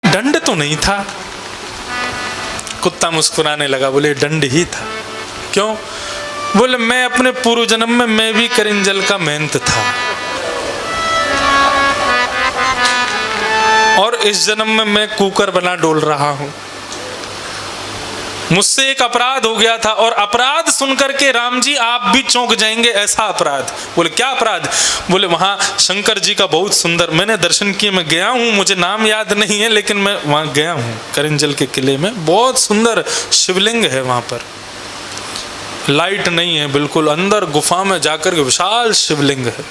दंड तो नहीं था। कुत्ता मुस्कुराने लगा, बोले दंड ही था। क्यों? बोले मैं अपने पूर्व जन्म में मैं भी करिंजल का मेहनत था, और इस जन्म में मैं कुकर बना डोल रहा हूं। मुझसे एक अपराध हो गया था, और अपराध सुनकर के राम जी आप भी चौंक जाएंगे, ऐसा अपराध। बोले क्या अपराध? बोले वहां शंकर जी का बहुत सुंदर मैंने दर्शन किए, मैं गया हूं, मुझे नाम याद नहीं है, लेकिन मैं वहां गया हूं। करिंजल के किले में बहुत सुंदर शिवलिंग है, वहां पर लाइट नहीं है, बिल्कुल अंदर गुफा में जाकर के विशाल शिवलिंग है।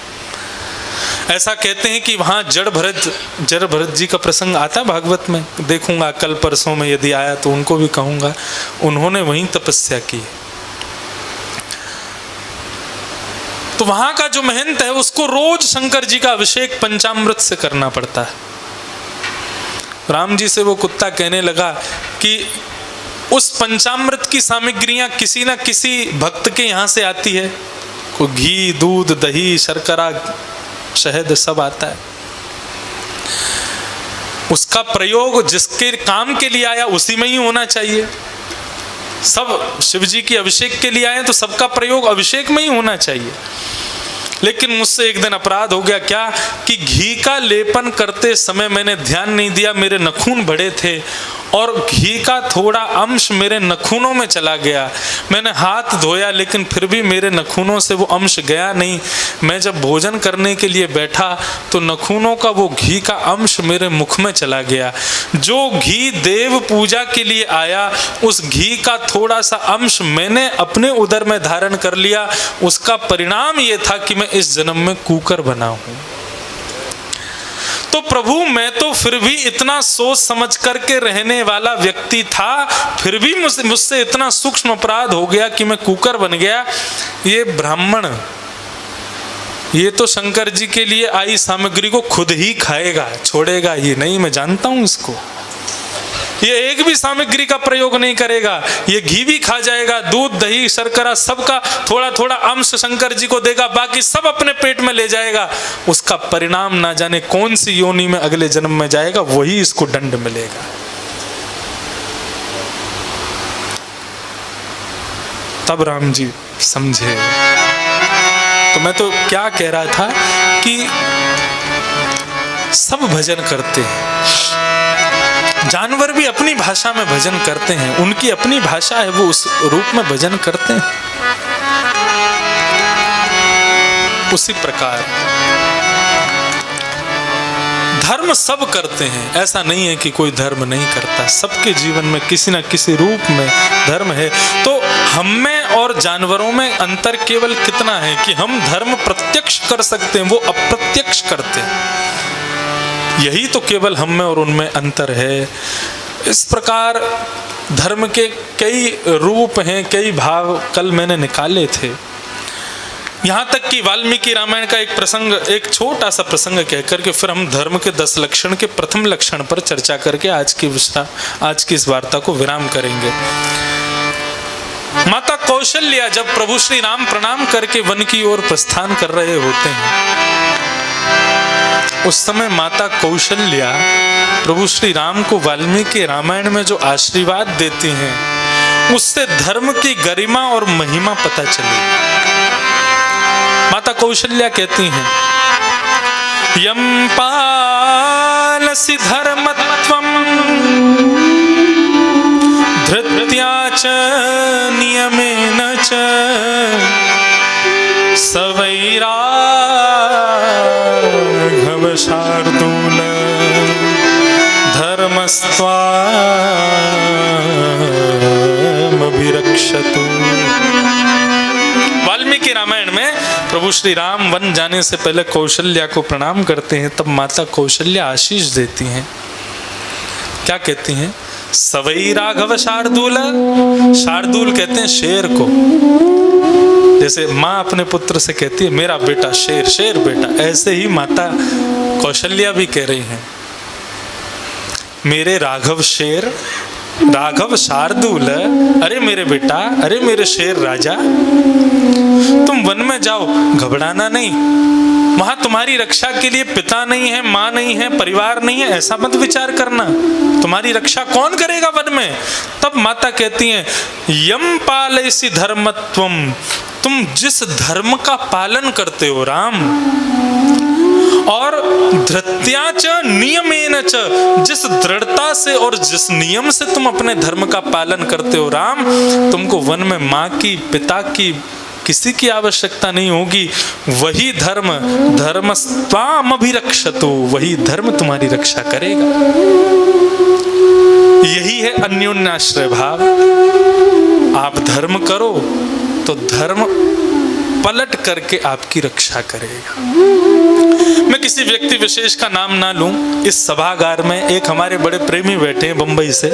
ऐसा कहते हैं कि वहां जड़ भरत जी का प्रसंग आता है भागवत में, देखूंगा कल परसों में, यदि आया तो उनको भी कहूंगा। उन्होंने वहीं तपस्या की। तो वहां का जो महंत है उसको रोज शंकर जी का अभिषेक पंचामृत से करना पड़ता है। राम जी से वो कुत्ता कहने लगा कि उस पंचामृत की सामग्रियां किसी ना किसी भक्त के यहां से आती है, कोई घी, दूध, दही, शर्करा, शहद सब आता है। उसका प्रयोग जिसके काम के लिए आया उसी में ही होना चाहिए। सब शिव जी की अभिषेक के लिए आए तो सबका प्रयोग अभिषेक में ही होना चाहिए। लेकिन मुझसे एक दिन अपराध हो गया, क्या कि घी का लेपन करते समय मैंने ध्यान नहीं दिया, मेरे नखून बड़े थे और घी का थोड़ा अंश मेरे नखूनों में चला गया। मैंने हाथ धोया लेकिन फिर भी मेरे नखूनों से वो अंश गया नहीं। मैं जब भोजन करने के लिए बैठा तो नखूनों का वो घी का अंश मेरे मुख में चला गया। जो घी देव पूजा के लिए आया उस घी का थोड़ा सा अंश मैंने अपने उदर में धारण कर लिया। उसका परिणाम ये था कि मैं इस जन्म में कुकर बना हूं। तो प्रभु मैं तो फिर भी इतना सोच समझ करके रहने वाला व्यक्ति था, फिर भी मुझसे इतना सूक्ष्म अपराध हो गया कि मैं कुकर बन गया। ये ब्राह्मण, ये तो शंकर जी के लिए आई सामग्री को खुद ही खाएगा, छोड़ेगा ही नहीं। मैं जानता हूं इसको, ये एक भी सामग्री का प्रयोग नहीं करेगा। ये घी भी खा जाएगा, दूध, दही, शर्करा सबका थोड़ा थोड़ा अंश शंकर जी को देगा, बाकी सब अपने पेट में ले जाएगा। उसका परिणाम ना जाने कौन सी योनि में अगले जन्म में जाएगा, वही इसको दंड मिलेगा। तब राम जी समझे। तो मैं तो क्या कह रहा था कि सब भजन करते हैं, जानवर भी अपनी भाषा में भजन करते हैं, उनकी अपनी भाषा है, वो उस रूप में भजन करते हैं। उसी प्रकार धर्म सब करते हैं, ऐसा नहीं है कि कोई धर्म नहीं करता। सबके जीवन में किसी न किसी रूप में धर्म है। तो हम में और जानवरों में अंतर केवल कितना है कि हम धर्म प्रत्यक्ष कर सकते हैं, वो अप्रत्यक्ष करते हैं। यही तो केवल हम में और उनमें अंतर है। इस प्रकार धर्म के कई रूप हैं, कई भाव कल मैंने निकाले थे। यहाँ तक कि वाल्मीकि रामायण का एक प्रसंग, एक छोटा सा प्रसंग कहकर के फिर हम धर्म के 10 लक्षण के प्रथम लक्षण पर चर्चा करके आज की इस वार्ता को विराम करेंगे। माता कौशल्या जब प्रभु श्री राम प्रणाम करके वन की ओर प्रस्थान कर रहे होते हैं, उस समय माता कौशल्या प्रभु श्री राम को वाल्मीकि रामायण में जो आशीर्वाद देती हैं, उससे धर्म की गरिमा और महिमा पता चली। माता कौशल्या कहती हैं, यम पालसि धर्मत्वं धृत्या च नियमेन च सवैराघव शार्दूल धर्मस्त्वामभिरक्षतु। वाल्मीकि रामायण में प्रभु श्री राम वन जाने से पहले कौशल्या को प्रणाम करते हैं, तब माता कौशल्या आशीष देती हैं। क्या कहती हैं? सवई राघव शार्दूल। शार्दूल कहते हैं शेर को। जैसे माँ अपने पुत्र से कहती है मेरा बेटा शेर, शेर बेटा, ऐसे ही माता कौशल्या भी कह रही हैं मेरे राघव शेर राघव शार्दूल, अरे मेरे बेटा, अरे मेरे शेर राजा, तुम वन में जाओ, घबराना नहीं। वहां तुम्हारी रक्षा के लिए पिता नहीं है, माँ नहीं है, परिवार नहीं है, ऐसा मत विचार करना। तुम्हारी रक्षा कौन करेगा वन में? तब माता कहती है, यम पालयसि धर्मत्वम, तुम जिस धर्म का पालन करते हो राम, और धृत्या च नियमेन च, जिस दृढ़ता से और जिस नियम से तुम अपने धर्म का पालन करते हो राम, तुमको वन में माँ की, पिता की, किसी की आवश्यकता नहीं होगी। वही धर्म, धर्मस्त्वाम अभिरक्षतु, वही धर्म तुम्हारी रक्षा करेगा। यही है अन्योन्याश्रय भाव। आप धर्म करो तो धर्म पलट करके आपकी रक्षा करेगा। मैं किसी व्यक्ति विशेष का नाम ना लूं, इस सभागार में एक हमारे बड़े प्रेमी बैठे हैं बंबई से।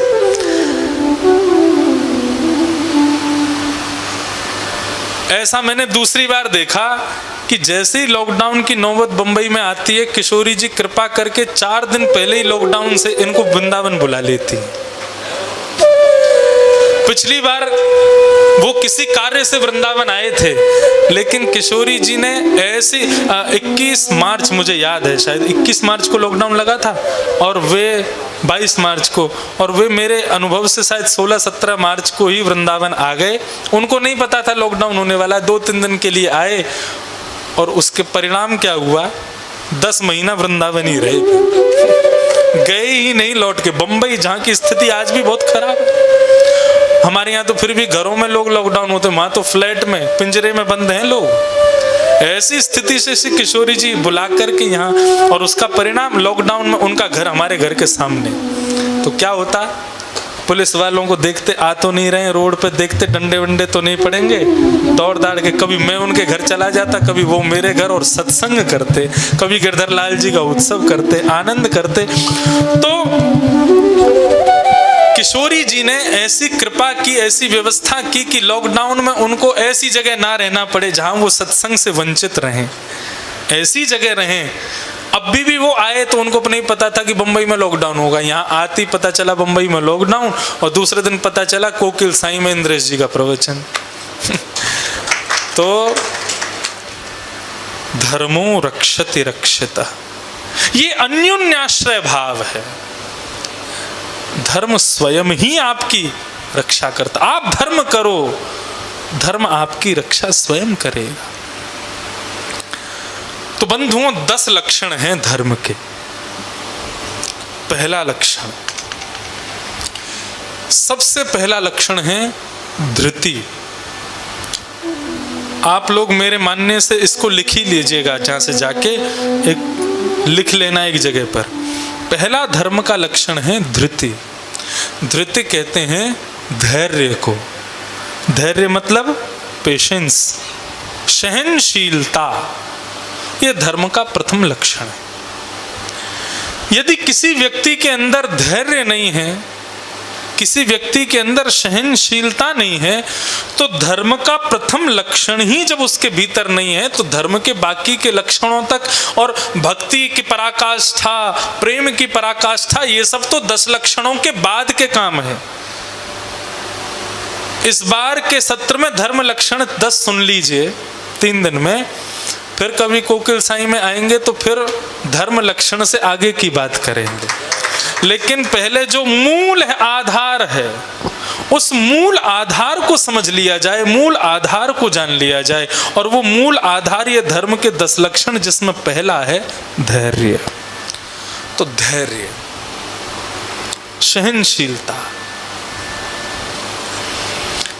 ऐसा मैंने दूसरी बार देखा कि जैसे ही लॉकडाउन की नौबत बंबई में आती है, किशोरी जी कृपा करके 4 दिन पहले ही लॉकडाउन से इनको वृंदावन बुला लेती। पिछली बार वो किसी कार्य से वृंदावन आए थे, लेकिन किशोरी जी ने ऐसी 21 मार्च मुझे याद है, शायद 21 मार्च को लॉकडाउन लगा था और वे 22 मार्च को, और वे मेरे अनुभव से शायद 16-17 मार्च को ही वृंदावन आ गए। उनको नहीं पता था लॉकडाउन होने वाला है, 2-3 दिन के लिए आए और उसके परिणाम क्या हुआ, 10 महीना वृंदावन ही रहे, गए ही नहीं लौट के। बंबई जहाँ की स्थिति आज भी बहुत खराब है। हमारे यहाँ तो फिर भी घरों में लोग लॉकडाउन होते, वहां तो फ्लैट में, पिंजरे में बंद हैं लोग। ऐसी स्थिति से किशोरी जी बुला करके यहाँ, और उसका परिणाम लॉकडाउन में उनका घर हमारे घर के सामने। तो क्या होता, पुलिस वालों को देखते आ तो नहीं रहे, रोड पे देखते डंडे वंडे तो नहीं पड़ेंगे, दौड़ दाड़ के कभी मैं उनके घर चला जाता, कभी वो मेरे घर, और सत्संग करते, कभी गिरधर लाल जी का उत्सव करते, आनंद करते। तो किशोरी जी ने ऐसी कृपा की, ऐसी व्यवस्था की कि लॉकडाउन में उनको ऐसी जगह ना रहना पड़े जहां वो सत्संग से वंचित रहें, ऐसी जगह रहें। अब भी वो आए तो उनको नहीं पता था कि बंबई में लॉकडाउन होगा। यहाँ आती पता चला बंबई में लॉकडाउन, और दूसरे दिन पता चला कोकिल साई में इंद्रेश जी का प्रवचन। तो धर्मो रक्षति रक्षिता, ये अन्योन्याश्रय भाव है। धर्म स्वयं ही आपकी रक्षा करता। आप धर्म करो, धर्म आपकी रक्षा स्वयं करेगा। तो बंधुओं, 10 लक्षण हैं धर्म के। पहला लक्षण, सबसे पहला लक्षण है धृति। आप लोग मेरे मानने से इसको लिख ही लीजिएगा, जहां से जाके एक लिख लेना एक जगह पर। पहला धर्म का लक्षण है धृति। धृति कहते हैं धैर्य को। धैर्य मतलब पेशेंस, सहनशीलता। यह धर्म का प्रथम लक्षण है। यदि किसी व्यक्ति के अंदर धैर्य नहीं है, किसी व्यक्ति के अंदर सहनशीलता नहीं है, तो धर्म का प्रथम लक्षण ही जब उसके भीतर नहीं है, तो धर्म के बाकी के लक्षणों तक, और भक्ति की पराकाष्ठा, प्रेम की पराकाष्ठा, ये सब तो 10 लक्षणों के बाद के काम है। इस बार के सत्र में धर्म लक्षण 10 सुन लीजिए 3 दिन में, फिर कभी कोकिल साई में आएंगे तो फिर धर्म लक्षण से आगे की बात करेंगे। लेकिन पहले जो मूल है, आधार है, उस मूल आधार को समझ लिया जाए, मूल आधार को जान लिया जाए। और वो मूल आधार ये धर्म के 10 लक्षण, जिसमें पहला है धैर्य। तो धैर्य, सहनशीलता।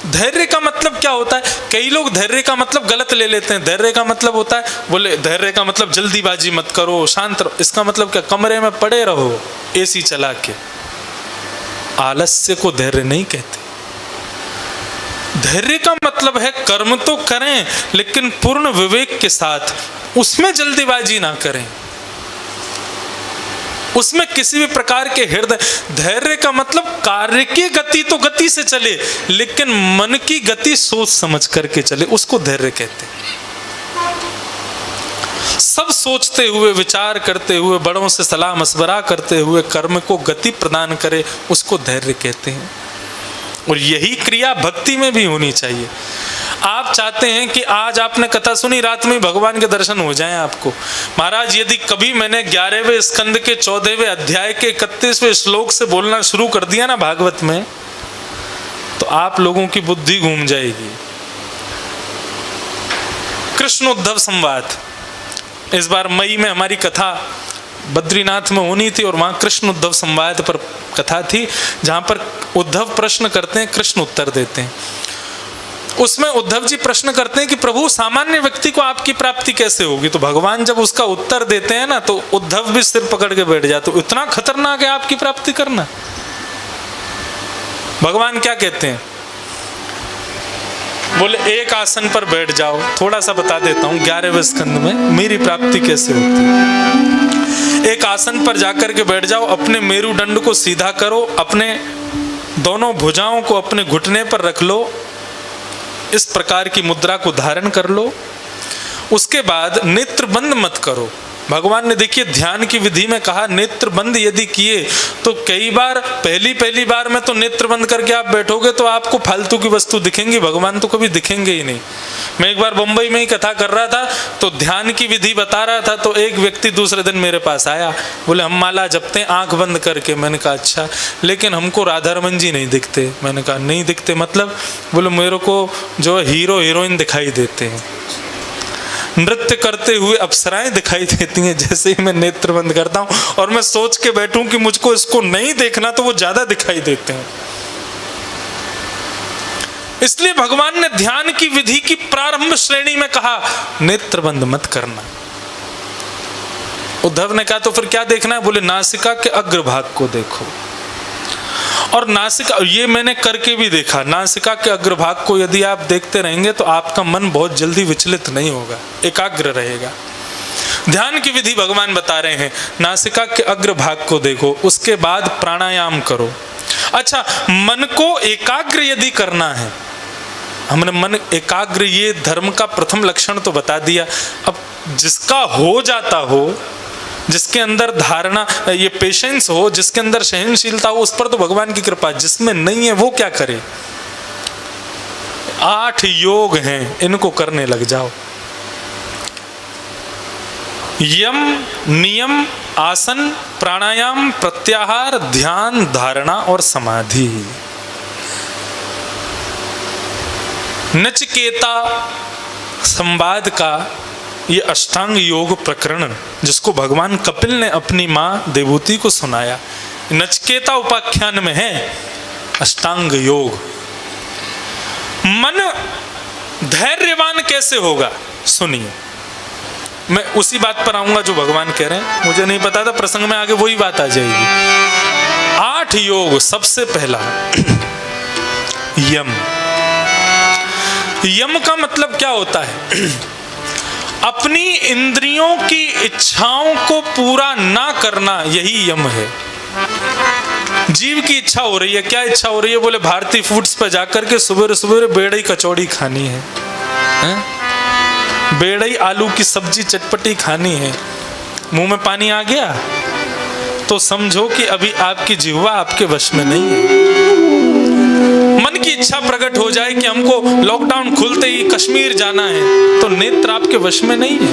धैर्य का मतलब क्या होता है? कई लोग धैर्य का मतलब गलत ले लेते हैं। धैर्य का मतलब होता है, बोले धैर्य का मतलब जल्दीबाजी मत करो, शांत रहो। इसका मतलब क्या? कमरे में पड़े रहो एसी चला के। आलस्य को धैर्य नहीं कहते। धैर्य का मतलब है कर्म तो करें, लेकिन पूर्ण विवेक के साथ, उसमें जल्दीबाजी ना करें, उसमें किसी भी प्रकार के हृदय। धैर्य का मतलब कार्य की गति तो गति से चले, लेकिन मन की गति सोच समझ करके चले, उसको धैर्य कहते हैं। सब सोचते हुए, विचार करते हुए, बड़ों से सलाह मशवरा करते हुए कर्म को गति प्रदान करे, उसको धैर्य कहते हैं। और यही क्रिया भक्ति में भी होनी चाहिए। आप चाहते हैं कि आज आपने कथा सुनी, रात में भगवान के दर्शन हो जाएं आपको। महाराज यदि कभी मैंने 11वें स्कंद के 14वें अध्याय के 31वें श्लोक से बोलना शुरू कर दिया ना भागवत में, तो आप लोगों की बुद्धि घूम जाएगी। कृष्ण उद्धव संवाद, इस बार मई में हमारी कथा बद्रीनाथ में होनी थी और वहां कृष्ण उद्धव संवाद पर कथा थी, जहां पर उद्धव प्रश्न करते हैं, कृष्ण उत्तर देते हैं। उसमें उद्धव जी प्रश्न करते हैं कि प्रभु सामान्य व्यक्ति को आपकी प्राप्ति कैसे होगी? तो भगवान जब उसका उत्तर देते हैं ना, तो उद्धव भी सिर पकड़ के बैठ जाते। इतना खतरनाक है आपकी प्राप्ति करना। भगवान क्या कहते हैं? बोले एक आसन पर बैठ जाओ। थोड़ा सा बता देता हूं 11वें स्कंद में मेरी प्राप्ति कैसे होती है। एक आसन पर जाकर के बैठ जाओ, अपने मेरुदंड को सीधा करो, अपने दोनों भुजाओं को अपने घुटने पर रख लो, इस प्रकार की मुद्रा को धारण कर लो। उसके बाद नेत्र बंद मत करो। भगवान ने देखिए ध्यान की विधि में कहा नेत्र बंद यदि किए तो कई बार पहली बार में तो नेत्र बंद करके आप बैठोगे तो आपको फालतू की वस्तु दिखेंगी, भगवान तो कभी दिखेंगे ही नहीं। मैं एक बार बंबई में ही कथा कर रहा था तो ध्यान की विधि बता रहा था, तो एक व्यक्ति दूसरे दिन मेरे पास आया, बोले हम माला जपते हैं आंख बंद करके। मैंने कहा अच्छा, लेकिन हमको राधा रमन जी नहीं दिखते। मैंने कहा नहीं दिखते मतलब? बोले मेरे को जो हीरो हीरोइन दिखाई देते हैं, नृत्य करते हुए अप्सराएं दिखाई देती हैं जैसे ही मैं नेत्र बंद करता हूं, और मैं सोच के बैठूं कि मुझको इसको नहीं देखना तो वो ज्यादा दिखाई देते हैं। इसलिए भगवान ने ध्यान की विधि की प्रारंभ श्रेणी में कहा नेत्र बंद मत करना। उद्धव ने कहा तो फिर क्या देखना है? बोले नासिका के अग्रभाग को देखो। और नासिका, ये मैंने करके भी देखा, नासिका के अग्रभाग को यदि आप देखते रहेंगे तो आपका मन बहुत जल्दी विचलित नहीं होगा, एकाग्र रहेगा। ध्यान की विधि भगवान बता रहे हैं, नासिका के अग्रभाग को देखो, उसके बाद प्राणायाम करो। अच्छा, मन को एकाग्र यदि करना है, हमने मन एकाग्र ये धर्म का प्रथम लक्षण तो बता दिया। अब जिसका हो जाता हो, जिसके अंदर धारणा ये पेशेंस हो, जिसके अंदर सहनशीलता हो, उस पर तो भगवान की कृपा। जिसमें नहीं है वो क्या करे? 8 योग हैं, इनको करने लग जाओ। यम, नियम, आसन, प्राणायाम, प्रत्याहार, ध्यान, धारणा और समाधि। नचिकेता संवाद का ये अष्टांग योग प्रकरण, जिसको भगवान कपिल ने अपनी मां देवहूति को सुनाया, नचिकेता उपाख्यान में है अष्टांग योग। मन धैर्यवान कैसे होगा? सुनिए, मैं उसी बात पर आऊंगा जो भगवान कह रहे हैं। मुझे नहीं पता था, प्रसंग में आगे वही बात आ जाएगी। 8 योग। सबसे पहला यम। यम का मतलब क्या होता है? अपनी इंद्रियों की इच्छाओं को पूरा ना करना, यही यम है। जीव की इच्छा हो रही है, क्या इच्छा हो रही है? बोले भारतीय फूड्स पर जाकर के सुबह सुबह बेड़ई कचौड़ी खानी है, बेड़ई आलू की सब्जी चटपटी खानी है। मुंह में पानी आ गया तो समझो कि अभी आपकी जिह्वा आपके वश में नहीं है। मन की इच्छा प्रकट हो जाए कि हमको लॉकडाउन खुलते ही कश्मीर जाना है, तो नेत्र आपके वश में नहीं है।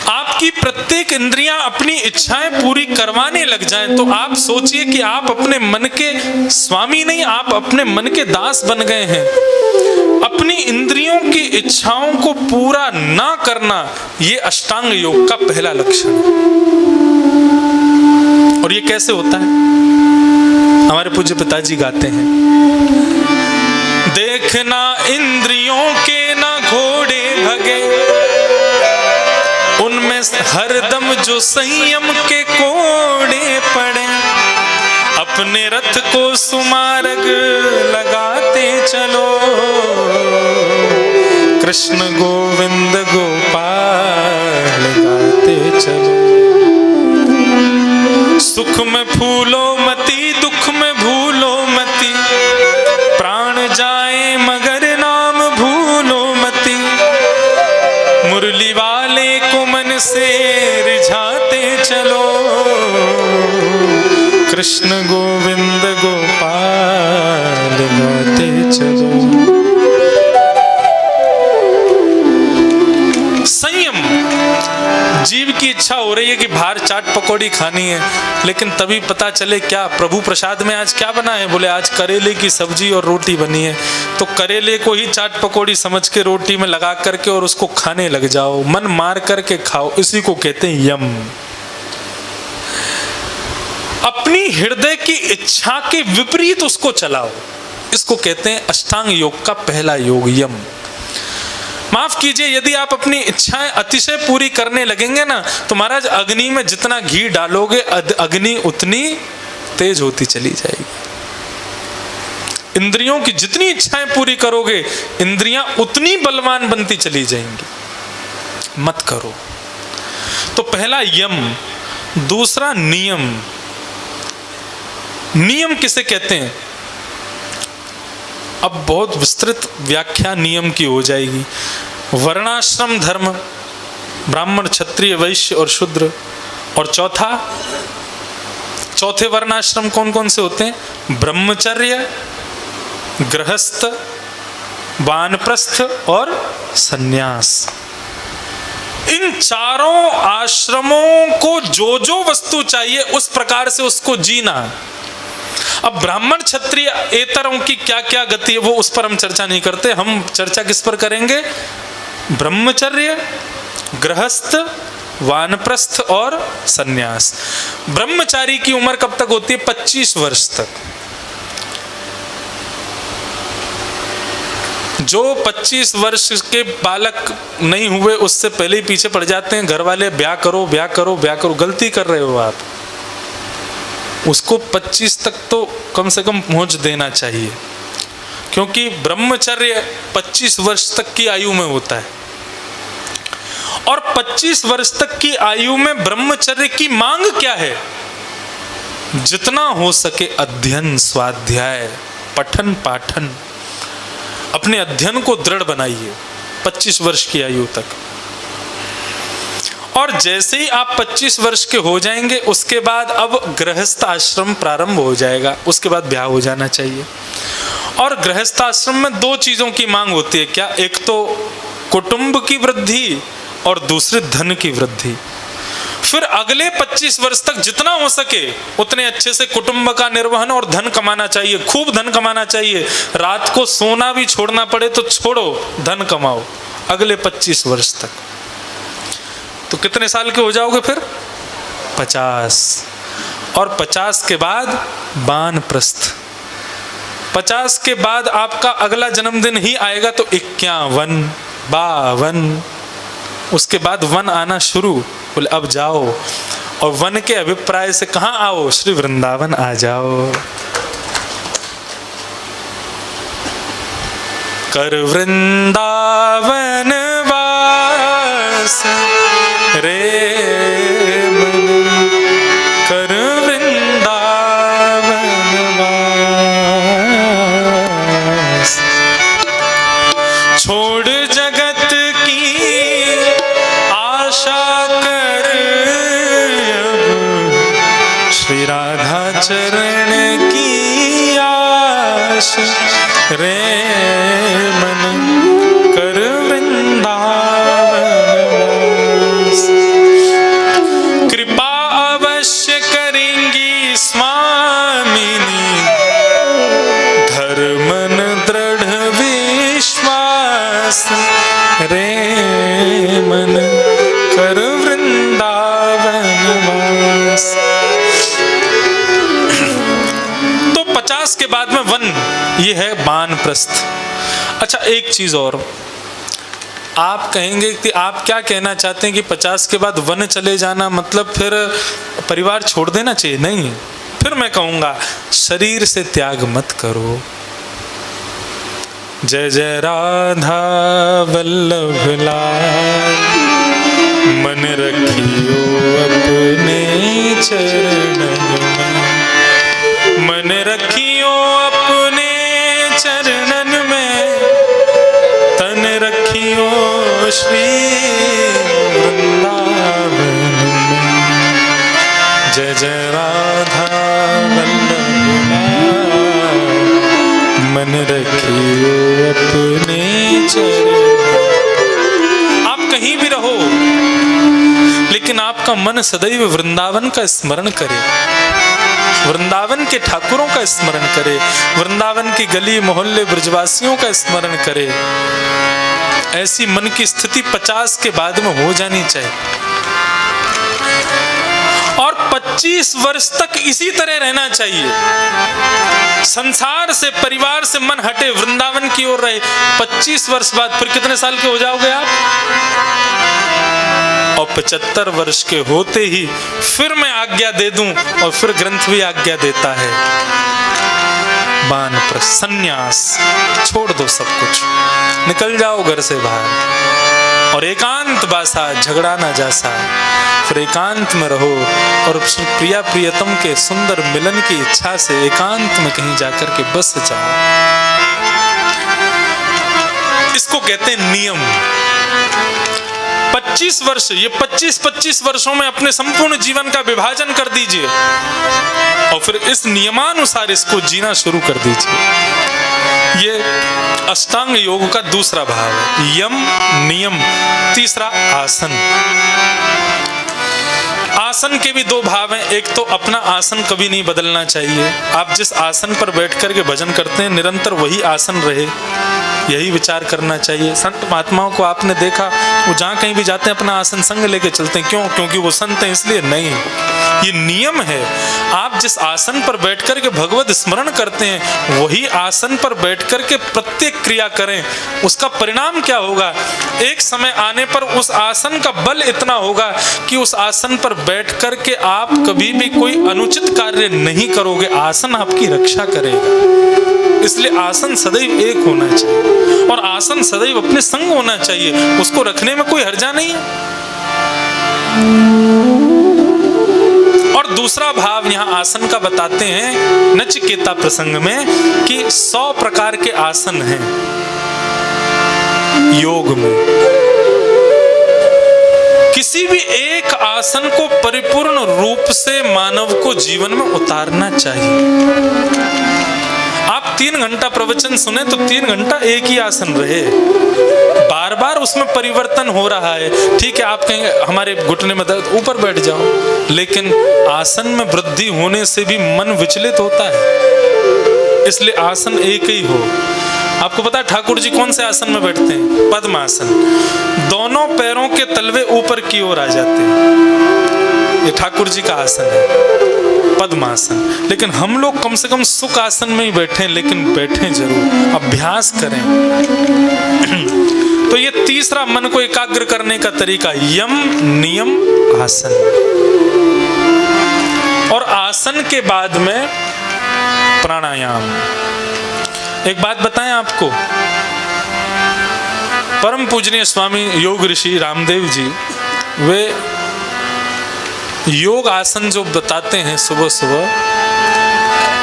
आपकी प्रत्येक इंद्रियां अपनी इच्छाएं पूरी करवाने लग जाएं, तो आप सोचिए कि आप अपने मन के स्वामी नहीं, आप अपने मन के दास बन गए हैं। अपनी इंद्रियों की इच्छाओं को पूरा ना करना, ये अष्टांग योग का पहला लक्षण है। और ये कैसे होता है? हमारे पूज्य पिताजी गाते हैं, देखना इंद्रियों के ना घोड़े भगे, उनमें हरदम जो संयम के कोड़े पड़े, अपने रथ को सुमार्ग लगाते चलो, कृष्ण गोविंद गोपाल गाते चलो। सुख में फूलो मती, दुख में भूलो मती, प्राण जाए मगर नाम भूलो मती, मुरली वाले को मन से रिझाते चलो, कृष्ण गोविंद गोपाल गाते चलो। संयम, जीव की इच्छा हो रही है कि बाहर चाट पकौड़ी खानी है, लेकिन तभी पता चले क्या प्रभु प्रसाद में आज क्या बना है, बोले आज करेले की सब्जी और रोटी बनी है, तो करेले को ही चाट पकौड़ी समझ के रोटी में लगा करके और उसको खाने लग जाओ, मन मार करके खाओ, इसी को कहते हैं यम। अपनी हृदय की इच्छा के विपरीत उसको चलाओ, इसको कहते हैं अष्टांग योग का पहला योग, यम। माफ कीजिए, यदि आप अपनी इच्छाएं अतिशय पूरी करने लगेंगे ना, तो महाराज अग्नि में जितना घी डालोगे अग्नि उतनी तेज होती चली जाएगी। इंद्रियों की जितनी इच्छाएं पूरी करोगे, इंद्रियां उतनी बलवान बनती चली जाएंगी। मत करो। तो पहला यम, दूसरा नियम। नियम किसे कहते हैं? अब बहुत विस्तृत व्याख्या नियम की हो जाएगी। वर्णाश्रम धर्म, ब्राह्मण क्षत्रिय वैश्य और शूद्र। और चौथे वर्णाश्रम कौन कौन से होते हैं? ब्रह्मचर्य, गृहस्थ, वानप्रस्थ और सन्यास। इन चारों आश्रमों को जो जो वस्तु चाहिए उस प्रकार से उसको जीना। अब ब्राह्मण क्षत्रिय एतरों की क्या क्या गति है वो उस पर हम चर्चा नहीं करते। हम चर्चा किस पर करेंगे? ब्रह्मचर्य, गृहस्थ, वानप्रस्थ और सन्यास। ब्रह्मचारी की उम्र कब तक होती है? 25 वर्ष तक। जो 25 वर्ष के बालक नहीं हुए उससे पहले ही पीछे पड़ जाते हैं घर वाले, ब्याह करो ब्याह करो ब्याह करो। गलती कर रहे हो आप। उसको 25 तक तो कम से कम पहुंच देना चाहिए, क्योंकि ब्रह्मचर्य 25 वर्ष तक की आयु में होता है। और 25 वर्ष तक की आयु में ब्रह्मचर्य की मांग क्या है? जितना हो सके अध्ययन, स्वाध्याय, पठन पाठन, अपने अध्ययन को दृढ़ बनाइए 25 वर्ष की आयु तक। और जैसे ही आप 25 वर्ष के हो जाएंगे उसके बाद अब गृहस्थ आश्रम प्रारंभ हो जाएगा, उसके बाद ब्याह हो जाना चाहिए। और गृहस्थ आश्रम में दो चीजों की मांग होती है क्या? एक तो कुटुंब की वृद्धि और दूसरी धन की वृद्धि। फिर अगले 25 वर्ष तक जितना हो सके उतने अच्छे से कुटुंब का निर्वहन और धन कमाना चाहिए, खूब धन कमाना चाहिए। रात को सोना भी छोड़ना पड़े तो छोड़ो, धन कमाओ अगले 25 वर्ष तक। तो कितने साल के हो जाओगे फिर? 50। और 50 के बाद वानप्रस्थ। 50 के बाद आपका अगला जन्मदिन ही आएगा तो 51, 52। उसके बाद वन आना शुरू। बोले अब जाओ। और वन के अभिप्राय से कहाँ आओ? श्री वृंदावन आ जाओ। कर वृंदावन वास रे मन, कर वृंदावन वास। छोड़ जगत की आशा कर, श्री राधा चरण की आश रे मन, कर वृंदावन वास। कृपा अवश्य करेंगी स्वामिनी, धर्मन दृढ़ विश्वास रे मन, कर वृंदावन वास। तो 50 के बाद में वन, ये है वानप्रस्थ। अच्छा एक चीज और, आप कहेंगे कि आप क्या कहना चाहते हैं कि 50 के बाद वन चले जाना मतलब फिर परिवार छोड़ देना चाहिए? नहीं, फिर मैं कहूंगा शरीर से त्याग मत करो। जय जय राधा वल्लभ लाल, मन रखियो अपने चरणन में, मन रखियो अपने चरणन में, तन रखियो श्री कहीं भी रहो, लेकिन आपका मन सदैव वृंदावन का स्मरण करे, वृंदावन के ठाकुरों का स्मरण करे, वृंदावन की गली मोहल्ले ब्रजवासियों का स्मरण करे। ऐसी मन की स्थिति 50 के बाद में हो जानी चाहिए, और 25 वर्ष तक इसी तरह रहना चाहिए। संसार से, परिवार से मन हटे, वृंदावन की ओर रहे। 25 वर्ष बाद फिर कितने साल के हो जाओगे आप? और 75 वर्ष के होते ही फिर मैं आज्ञा दे दूं, और फिर ग्रंथ भी आज्ञा देता है, वानप्रस्थ, संन्यास, छोड़ दो सब कुछ, निकल जाओ घर से बाहर, और एकांत बासा झगड़ा ना जासा, फिर एकांत में रहो, और प्रिया प्रियतम के सुंदर मिलन की इच्छा से एकांत में कहीं जाकर के बस जाओ। इसको कहते हैं नियम। 25 वर्ष, ये 25 वर्षों में अपने संपूर्ण जीवन का विभाजन कर दीजिए, और फिर इस नियमानुसार इसको जीना शुरू कर दीजिए। ये अष्टांग योग का दूसरा भाव है, यम नियम। तीसरा आसन। आसन के भी दो भाव हैं। एक तो अपना आसन कभी नहीं बदलना चाहिए, आप जिस आसन पर बैठ करके भजन करते हैं निरंतर वही आसन रहे, यही विचार करना चाहिए। संत महात्माओं को आपने देखा, वो जहाँ कहीं भी जाते हैं अपना आसन संग लेके चलते हैं। क्यों? क्योंकि वो संत हैं इसलिए? नहीं, ये नियम है। आप जिस आसन पर बैठ करके भगवत स्मरण करते हैं वही आसन पर बैठ करके प्रत्येक क्रिया करें। उसका परिणाम क्या होगा? एक समय आने पर उस आसन का बल इतना होगा कि उस आसन पर बैठ करके आप कभी भी कोई अनुचित कार्य नहीं करोगे, आसन आपकी रक्षा करेगा। इसलिए आसन सदैव एक होना चाहिए, और आसन सदैव अपने संग होना चाहिए, उसको रखने में कोई हर्जा नहीं है। और दूसरा भाव यहाँ आसन का बताते हैं नचिकेता प्रसंग में कि 100 प्रकार के आसन हैं योग में। किसी भी एक आसन को परिपूर्ण रूप से मानव को जीवन में उतारना चाहिए। आप 3 घंटा प्रवचन सुने तो 3 घंटा एक ही आसन रहे, बार बार उसमें परिवर्तन हो रहा है। ठीक है, आप कहेंगे हमारे घुटने में दर्द, ऊपर बैठ जाओ, लेकिन आसन में वृद्धि होने से भी मन विचलित होता है। इसलिए आसन एक ही हो। आपको पता है ठाकुर जी कौन से आसन में बैठते हैं? पद्मासन। दोनों पैरों के तलवे ऊपर की ओर आ जाते हैं, ये ठाकुर जी का आसन है, पद्मासन। लेकिन हम लोग कम से कम सुख आसन में ही बैठे, लेकिन बैठे जरूर, अभ्यास करें। तो ये तीसरा मन को एकाग्र करने का तरीका, यम नियम आसन। और आसन के बाद में प्राणायाम। एक बात बताएं आपको, परम पूजनीय स्वामी योग ऋषि रामदेव जी, वे योग आसन जो बताते हैं सुबह सुबह,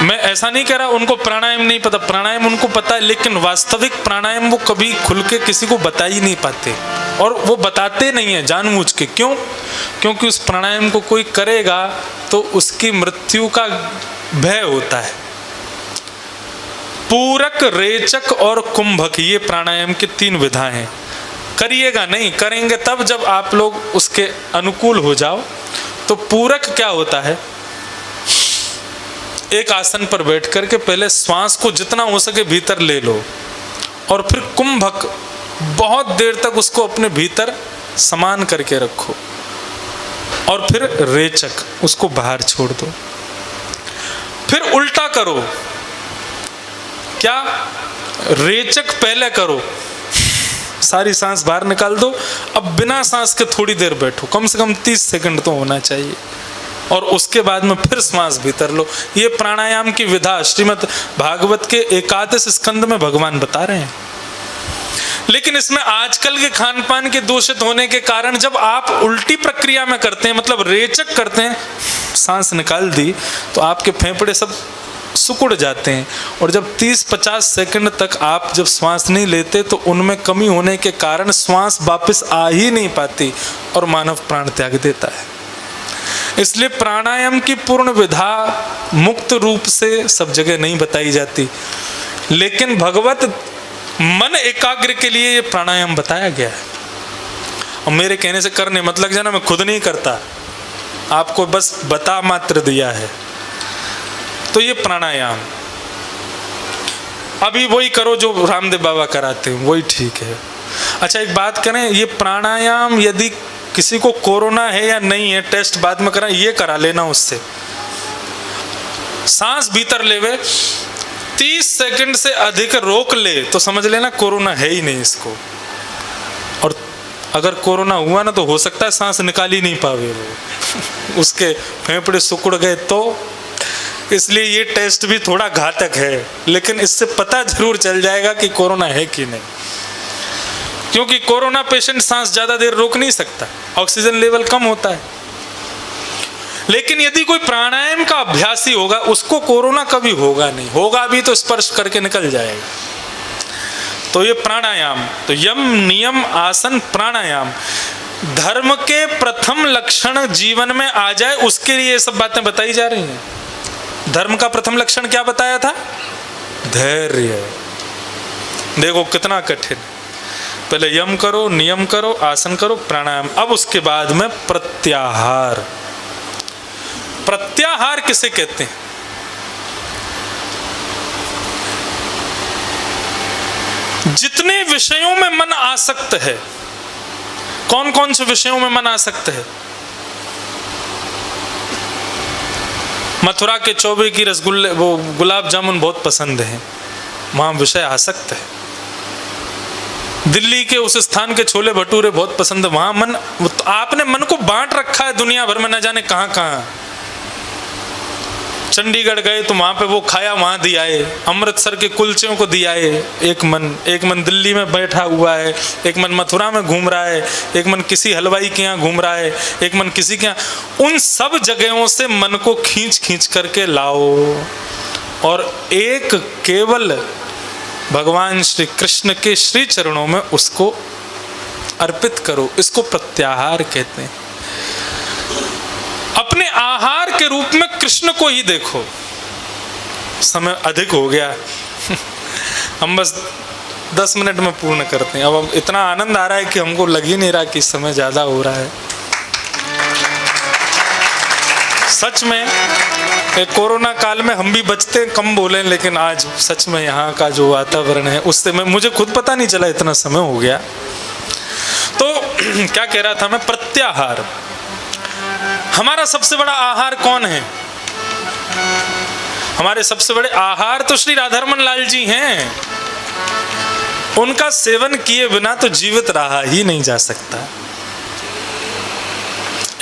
मैं ऐसा नहीं कह रहा उनको प्राणायाम नहीं पता, प्राणायाम उनको पता है, लेकिन वास्तविक प्राणायाम वो कभी खुल के किसी को बता ही नहीं पाते, और वो बताते नहीं है जानबूझ के। क्यों? क्योंकि उस प्राणायाम को कोई करेगा तो उसकी मृत्यु का भय होता है। पूरक, रेचक और कुंभक, ये प्राणायाम की 3 विधाएं हैं। करिएगा नहीं, करेंगे तब जब आप लोग उसके अनुकूल हो जाओ। तो पूरक क्या होता है? एक आसन पर बैठ करके पहले श्वास को जितना हो सके भीतर ले लो, और फिर कुंभक बहुत देर तक उसको अपने भीतर समान करके रखो, और फिर रेचक उसको बाहर छोड़ दो। फिर उल्टा करो। क्या? रेचक पहले करो, सारी सांस बाहर निकाल दो, अब बिना सांस के थोड़ी देर बैठो, कम से कम 30 सेकंड तो होना चाहिए, और उसके बाद में फिर श्वास भीतर लो। ये प्राणायाम की विधा श्रीमद् भागवत के 21 स्कंद में भगवान बता रहे हैं। लेकिन इसमें आजकल के खान पान के दूषित होने के कारण जब आप उल्टी प्रक्रिया में करते हैं, मतलब रेचक करते हैं, सांस निकाल दी तो आपके फेफड़े सब सिकुड़ जाते हैं, और जब 30-50 सेकंड तक आप जब श्वास नहीं लेते तो उनमें कमी होने के कारण श्वास वापस आ ही नहीं पाती और मानव प्राण त्याग देता है। इसलिए प्राणायाम की पूर्ण विधा मुक्त रूप से सब जगह नहीं बताई जाती, लेकिन भगवत मन एकाग्र के लिए ये प्राणायाम बताया गया है। और मेरे कहने से करने मत लग जाना, मैं खुद नहीं करता, आपको बस बता मात्र दिया है। तो ये प्राणायाम अभी वही करो जो रामदेव बाबा कराते हैं, वही ठीक है। अच्छा एक बात करें, ये प्राणायाम यदि किसी को कोरोना है या नहीं है, टेस्ट बाद में करा, ये करा लेना उससे। सांस भीतर लेवे, 30 सेकंड से अधिक रोक ले तो समझ लेना कोरोना है ही नहीं इसको। और अगर कोरोना हुआ ना तो हो सकता है सांस निकाल ही नहीं पावे वो उसके फेफड़े सिकुड़ गए तो। इसलिए ये टेस्ट भी थोड़ा घातक है, लेकिन इससे पता जरूर चल जाएगा कि कोरोना है कि नहीं, क्योंकि कोरोना पेशेंट सांस ज्यादा देर रोक नहीं सकता, ऑक्सीजन लेवल कम होता है। लेकिन यदि कोई प्राणायाम का अभ्यासी होगा उसको कोरोना कभी होगा नहीं, होगा भी तो स्पर्श करके निकल जाएगा। तो ये प्राणायाम, तो यम नियम आसन प्राणायाम धर्म के प्रथम लक्षण जीवन में आ जाए उसके लिए ये सब बातें बताई जा रही हैं। धर्म का प्रथम लक्षण क्या बताया था? धैर्य। देखो कितना कठिन, पहले यम करो, नियम करो, आसन करो, प्राणायाम, अब उसके बाद में प्रत्याहार। प्रत्याहार किसे कहते हैं? जितने विषयों में मन आसक्त है, कौन कौन से विषयों में मन आसक्त है? मथुरा के चौबे की रसगुल्ले, वो गुलाब जामुन बहुत पसंद है, वहां विषय आसक्त है। दिल्ली के उस स्थान के छोले भटूरे बहुत पसंद है, वहां मन, आपने मन को बांट रखा है दुनिया भर में, न जाने कहां कहां। चंडीगढ़ गए तो वहां पे वो खाया, वहां दिया है, अमृतसर के कुलचों को दिया है एक मन दिल्ली में बैठा हुआ है, एक मन मथुरा में घूम रहा है, एक मन किसी हलवाई के यहाँ घूम रहा है, एक मन किसी के यहाँ। उन सब जगहों से मन को खींच खींच करके लाओ और एक केवल भगवान श्री कृष्ण के श्री चरणों में उसको अर्पित करो। इसको प्रत्याहार कहते हैं। अपने आहार के रूप में कृष्ण को ही देखो। समय अधिक हो गया हम बस 10 मिनट में पूर्ण करते हैं। अब इतना आनंद आ रहा है कि हमको लग ही नहीं रहा कि समय ज्यादा हो रहा है। सच में कोरोना काल में हम भी बचते हैं, कम बोले, लेकिन आज सच में यहाँ का जो वातावरण है उससे मुझे खुद पता नहीं चला इतना समय हो गया। तो क्या कह रहा था मैं? प्रत्याहार। हमारा सबसे बड़ा आहार कौन है? हमारे सबसे बड़े आहार तो श्री राधारमण लाल जी हैं। उनका सेवन किए बिना तो जीवित रहा ही नहीं जा सकता।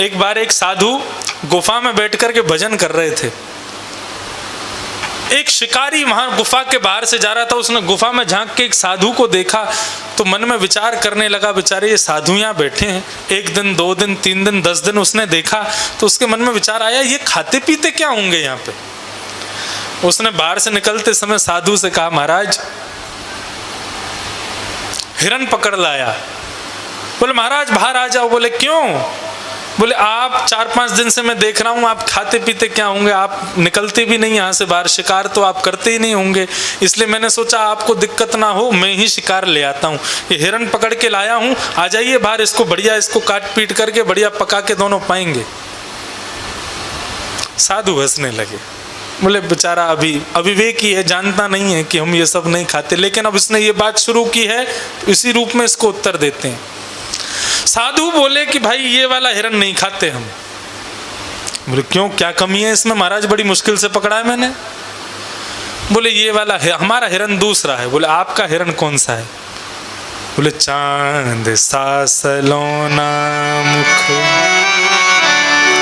एक बार एक साधु गुफा में बैठ कर के भजन कर रहे थे। एक शिकारी वहां गुफा के बाहर से जा रहा था, उसने गुफा में झांक के एक साधु को देखा तो मन में विचार करने लगा, बेचारे ये साधु यहाँ बैठे हैं, 1 दिन 2 दिन 3 दिन 10 दिन उसने देखा तो उसके मन में विचार आया, ये खाते पीते क्या होंगे यहाँ पे। उसने बाहर से निकलते समय साधु से कहा, महाराज हिरन पकड़ लाया। बोले महाराज बाहर आ जाओ। बोले क्यों? बोले आप 4-5 दिन से मैं देख रहा हूँ आप खाते पीते क्या होंगे, आप निकलते भी नहीं यहाँ से बाहर, शिकार तो आप करते ही नहीं होंगे, इसलिए मैंने सोचा आपको दिक्कत ना हो मैं ही शिकार ले आता हूँ। ये हिरन पकड़ के लाया हूँ, आ जाइए बाहर, इसको बढ़िया, इसको काट पीट करके बढ़िया पका के दोनों पाएंगे। साधु हंसने लगे। बोले बेचारा अभी अविवेकी है, जानता नहीं है कि हम ये सब नहीं खाते, लेकिन अब इसने ये बात शुरू की है, इसी रूप में इसको उत्तर देते हैं। साधु बोले कि भाई ये वाला हिरन नहीं खाते हम। बोले क्यों, क्या कमी है इसमें महाराज, बड़ी मुश्किल से पकड़ा है मैंने। बोले ये वाला है, हमारा हिरन दूसरा है। बोले आपका हिरन कौन सा है? बोले चांद सा सलोना मुख,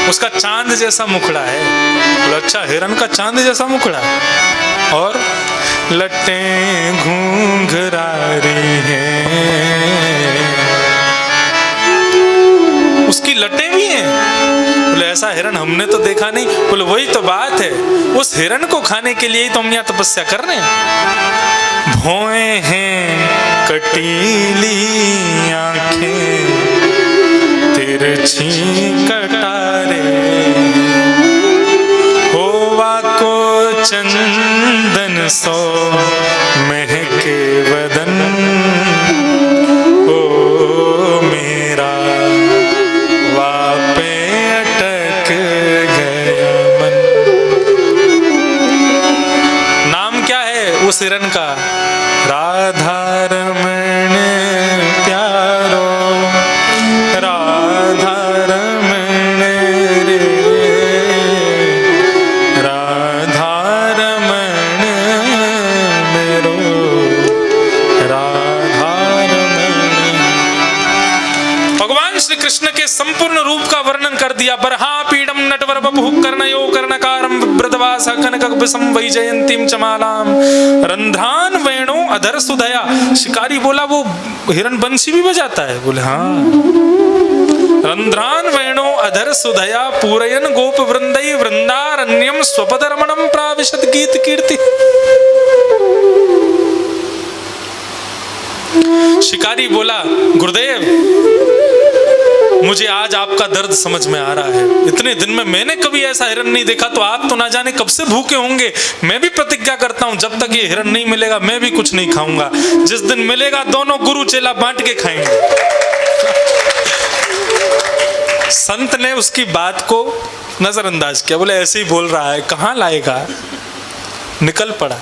उसका चांद जैसा मुखड़ा है। बोले अच्छा, हिरन का चांद जैसा मुखड़ा है और लटें घूंघरारी हैं, उसकी लटें भी हैं। बोले ऐसा हिरन हमने तो देखा नहीं। बोले वही तो बात है, उस हिरन को खाने के लिए ही तो हम यहाँ तपस्या कर रहे हैं। भौएं हैं कटीली आंखें, तिरछी कटारे, होवा को चंदन सो महके बदन, ओ मेरा इस हिरन का, राधा रमण प्यारो, राधा रमण रे, राधा रमण मेरो, राधा रमण। भगवान श्री कृष्ण के संपूर्ण रूप का वर्णन कर दिया। बरहा पीडम नटवर बभु कर्णयो कर्णकारम ब्रदवास कनकबिसम वैजयंतीम चमालाम रंध्रान वेणो अधर सुधया। शिकारी बोला वो हिरण बंसी भी बजाता है? बोले हाँ। रंध्रान वेणो अधर सुधया पूरयन गोप वृंदई वृंदारण्यम स्वपद रमणम प्राविशत गीत कीर्ति। शिकारी बोला गुरुदेव मुझे आज आपका दर्द समझ में आ रहा है। इतने दिन में मैंने कभी ऐसा हिरण नहीं देखा, तो आप तो ना जाने कब से भूखे होंगे। मैं भी प्रतिज्ञा करता हूं जब तक ये हिरण नहीं मिलेगा मैं भी कुछ नहीं खाऊंगा। जिस दिन मिलेगा दोनों गुरु चेला बांट के खाएंगे। संत ने उसकी बात को नजरअंदाज किया, बोले ऐसे ही बोल रहा है, कहां लाएगा। निकल पड़ा,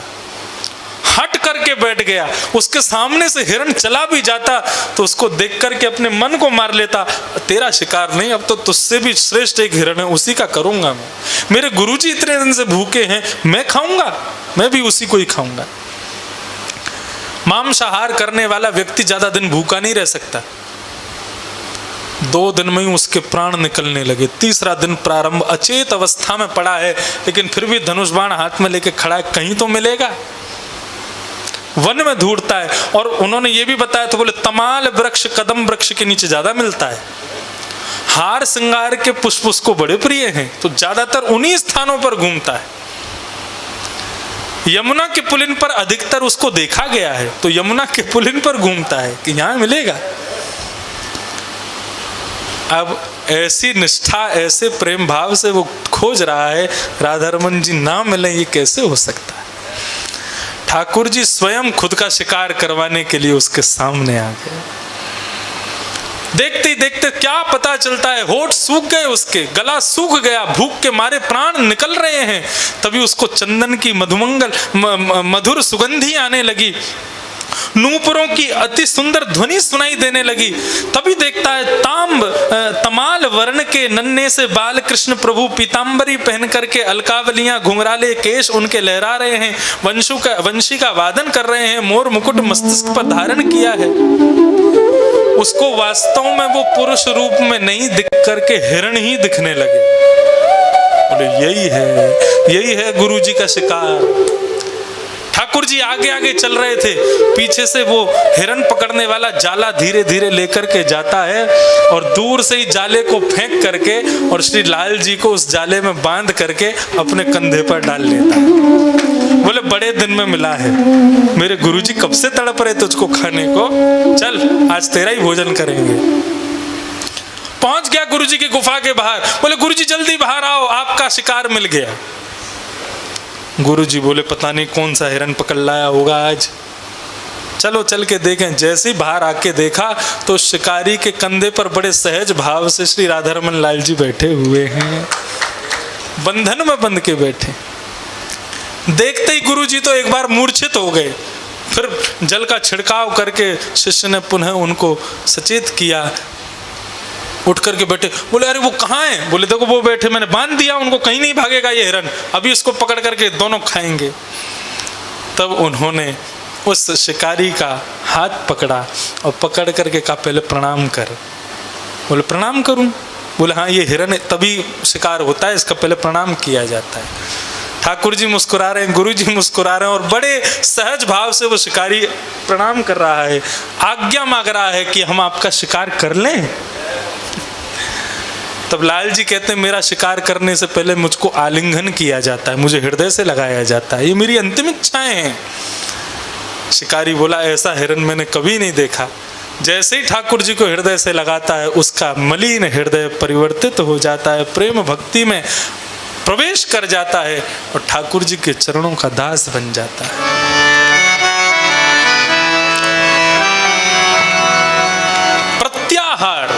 हट करके बैठ गया। उसके सामने से हिरण चला भी जाता तो उसको देख करके अपने मन को मार लेता, तेरा शिकार नहीं, अब तो तुझसे भी श्रेष्ठ एक हिरण है, उसी का करूंगा मैं। मेरे गुरुजी इतने दिन से भूखे हैं, मैं खाऊंगा, मैं भी उसी को ही खाऊंगा। मांसाहार करने वाला व्यक्ति ज्यादा दिन भूखा नहीं रह सकता। 2 दिन में ही उसके प्राण निकलने लगे। तीसरा दिन प्रारंभ, अचेत अवस्था में पड़ा है लेकिन फिर भी धनुष बाण हाथ में लेके खड़ा है, कहीं तो मिलेगा। वन में ढूंढता है और उन्होंने ये भी बताया तो बोले तमाल वृक्ष कदम वृक्ष के नीचे ज्यादा मिलता है। हार श्रृंगार के पुष्प उसको बड़े प्रिय हैं तो ज्यादातर उन्हीं स्थानों पर घूमता है। यमुना के पुलिन पर अधिकतर उसको देखा गया है तो यमुना के पुलिन पर घूमता है कि यहां मिलेगा। अब ऐसी निष्ठा ऐसे प्रेम भाव से वो खोज रहा है, राधा रमन जी ना मिले ये कैसे हो सकता है। ठाकुर जी स्वयं खुद का शिकार करवाने के लिए उसके सामने आ गए। देखते ही देखते क्या पता चलता है, होठ सूख गए उसके, गला सूख गया, भूख के मारे प्राण निकल रहे हैं। तभी उसको चंदन की मधुर सुगंधी आने लगी, नूपुरों की अति सुंदर ध्वनि सुनाई देने लगी। तभी देखता है तमाल वर्ण के नन्हे से बाल कृष्ण प्रभु पीतांबरी पहन करके अलकावलियां घुंघराले केश उनके लहरा रहे हैं, वंशी का वादन कर रहे हैं, मोर मुकुट मस्तिष्क पर धारण किया है। उसको वास्तव में वो पुरुष रूप में नहीं दिख करके हिरण ही दिखने लगे। बोले यही है गुरु जी का शिकार। ठाकुर जी आगे आगे चल रहे थे, पीछे से वो हिरण पकड़ने वाला जाला धीरे धीरे लेकर के जाता है और दूर से ही जाले को फेंक करके और श्री लाल जी को उस जाले में बांध करके अपने कंधे पर डाल लेता है। बोले बड़े दिन में मिला है, मेरे गुरुजी कब से तड़प रहे तुझको खाने को, चल आज तेरा ही भोजन करेंगे। पहुंच गया गुरुजी की गुफा के बाहर, बोले गुरुजी जल्दी बाहर आओ, आपका शिकार मिल गया। गुरुजी बोले पता नहीं कौन सा हिरण पकड़ लाया होगा आज, चलो चल के देखें। जैसे ही बाहर आके देखा तो शिकारी के कंधे पर बड़े सहज भाव से श्री राधारमन लाल जी बैठे हुए हैं, बंधन में बंध के बैठे। देखते ही गुरुजी तो एक बार मूर्छित हो गए, फिर जल का छिड़काव करके शिष्य ने पुनः उनको सचेत किया, उठ करके बैठे। बोले अरे वो कहाँ है? बोले देखो वो बैठे, मैंने बांध दिया उनको, कहीं नहीं भागेगा ये हिरण, अभी इसको पकड़ करके दोनों खाएंगे। तब उन्होंने उस शिकारी का हाथ पकड़ा और पकड़ करके कहा पहले प्रणाम कर। बोले प्रणाम करूं? बोले हाँ ये हिरण तभी शिकार होता है, इसका पहले प्रणाम किया जाता है। ठाकुर जी मुस्कुरा रहे हैं, गुरु जी मुस्कुरा रहे हैं और बड़े सहज भाव से वो शिकारी प्रणाम कर रहा है, आज्ञा मांग रहा है कि हम आपका शिकार कर लें। तब लाल जी कहते हैं मेरा शिकार करने से पहले मुझको आलिंगन किया जाता है, मुझे हृदय से लगाया जाता है, ये मेरी अंतिम इच्छाएं हैं। शिकारी बोला ऐसा हिरण मैंने कभी नहीं देखा। जैसे ही ठाकुर जी को हृदय से लगाता है उसका मलिन हृदय परिवर्तित हो जाता है, प्रेम भक्ति में प्रवेश कर जाता है और ठाकुर जी के चरणों का दास बन जाता है। प्रत्याहार,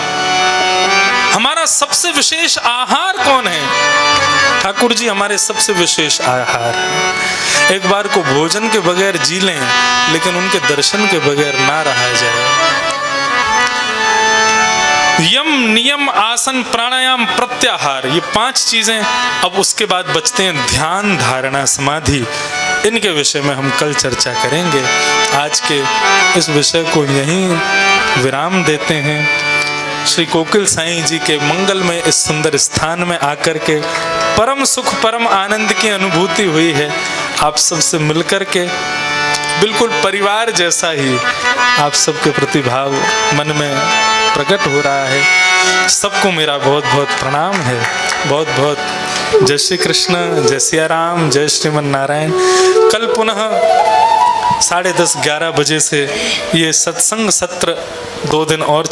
हमारा हमारा सबसे विशेष आहार कौन है? ठाकुर जी हमारे सबसे विशेष आहार हैं। एक बार को भोजन के बगैर जी लें, लेकिन उनके दर्शन के बगैर ना रहा जाए। यम, नियम, आसन, प्राणायाम, प्रत्याहार, ये 5 चीजें। अब उसके बाद बचते हैं ध्यान, धारणा, समाधि। इनके विषय में हम कल चर्चा करेंगे। आज के इस विषय को यहीं विराम देते हैं। श्री कोकिल साईं जी के मंगल में इस सुंदर स्थान में आकर के परम सुख, परम आनंद की अनुभूति हुई है। आप सबसे मिलकर के बिल्कुल परिवार जैसा ही आप सबके प्रति भाव मन में प्रकट हो रहा है। सबको मेरा बहुत बहुत प्रणाम है। बहुत बहुत जय श्री कृष्ण, जय सिया राम, जय श्रीमन नारायण। कल पुनः 10:30 11 बजे से ये सत्संग सत्र 2 दिन और